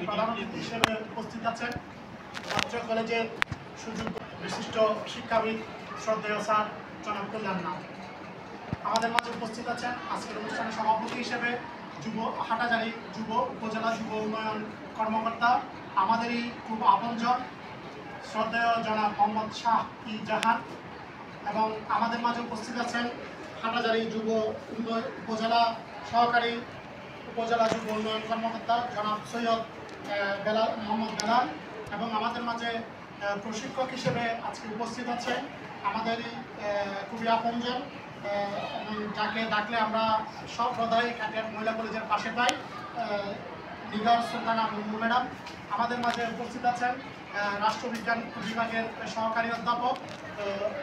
প্রধান অতিথি হিসেবে উপস্থিত আছেন রাজ্য কলেজের সুযোগ্য বিশিষ্ট শিক্ষাবিদ শ্রদ্ধেয় স্যার জনাব কল্যাণ নাথ। আমাদের মাঝে উপস্থিত আছেন আজকের অনুষ্ঠানের সভাপতি হিসেবে হাটাজারি যুব উপজেলা যুব উন্নয়ন কর্মকর্তা আমাদেরই খুব আপনজন শ্রদ্ধেয় জনাব মোহাম্মদ শাহ ই জাহান, এবং আমাদের মাঝে উপস্থিত আছেন হাটাজারি যুব উপজেলা সহকারী উপজেলা যুব উন্নয়ন কর্মকর্তা জনাব সৈয়দ মোহাম্মদ বেলাল, এবং আমাদের মাঝে প্রশিক্ষক হিসেবে আজকে উপস্থিত আছেন আমাদেরই খুবই আপনজন, এবং যাকে ডাকলে আমরা সব হৃদয়ে কাটিয়ার মহিলা কলেজের পাশে পাই, নিগার সুলতানা মুর্মু ম্যাডাম। আমাদের মাঝে উপস্থিত আছেন রাষ্ট্রবিজ্ঞান বিভাগের সহকারী অধ্যাপক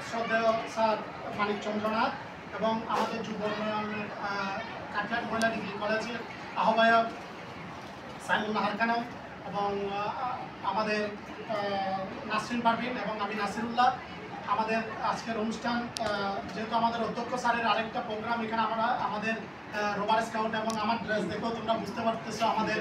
শ্রদ্ধেয় স্যার মানিক চন্দ্রনাথ, এবং আমাদের যুব উন্নয়নের কাটিয়ার মহিলা ডিগ্রি কলেজের আহ্বায়ক সাইমুল্লাহ হারকানম, এবং আমাদের নাসরিন পারভিন এবং আমি নাসিরুল্লাহ। আমাদের আজকের অনুষ্ঠান যেহেতু আমাদের অধ্যক্ষ স্যারের আরেকটা প্রোগ্রাম, এখানে আমরা আমাদের রোভার স্কাউট এবং আমার ড্রেস দেখেও তোমরা বুঝতে পারতেছো আমাদের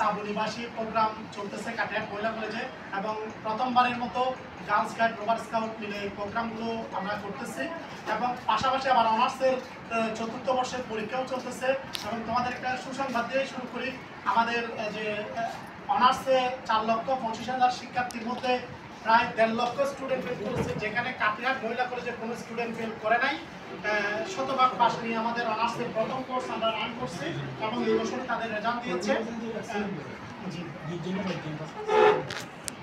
তাবু নিবাসী প্রোগ্রাম চলতেছে কাটিয়ার মহিলা কলেজে, এবং প্রথমবারের মতো গার্লস গাইড রোভার স্কাউট মিলে এই প্রোগ্রামগুলো আমরা করতেছি, এবং পাশাপাশি আবার অনার্সের চতুর্থ বর্ষের পরীক্ষাও চলতেছে। এবং তোমাদের একটা সুসংবাদ দিয়ে শুরু করি, আমাদের যে অনার্সে 4,25,000 শিক্ষার্থীর মধ্যে প্রায় 1.5 লক্ষ স্টুডেন্ট ফেল করেছে, যেখানে কাটিয়ার মহিলা কলেজে কোনো স্টুডেন্ট ফেল করে নাই। 100% পাস নিয়ে আমাদের অনার্সের প্রথম কোর্স আমরা রান করছি, এবং এই বছর তাদের রেজাল্ট দিয়েছে।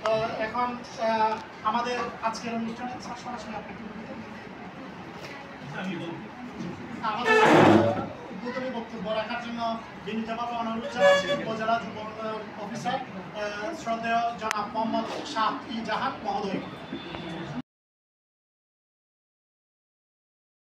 তো এখন আমাদের আজকের অনুষ্ঠানে সরাসরি আপনি আমাদের উদ্বোধনী বক্তব্য রাখার জন্য বিনীতভাবে অনুরোধ জানাচ্ছি উপজেলা যুব উন্নয়ন অফিসার শ্রদ্ধেয় জনাব মোহাম্মদ শাহ ই জাহান মহোদয়।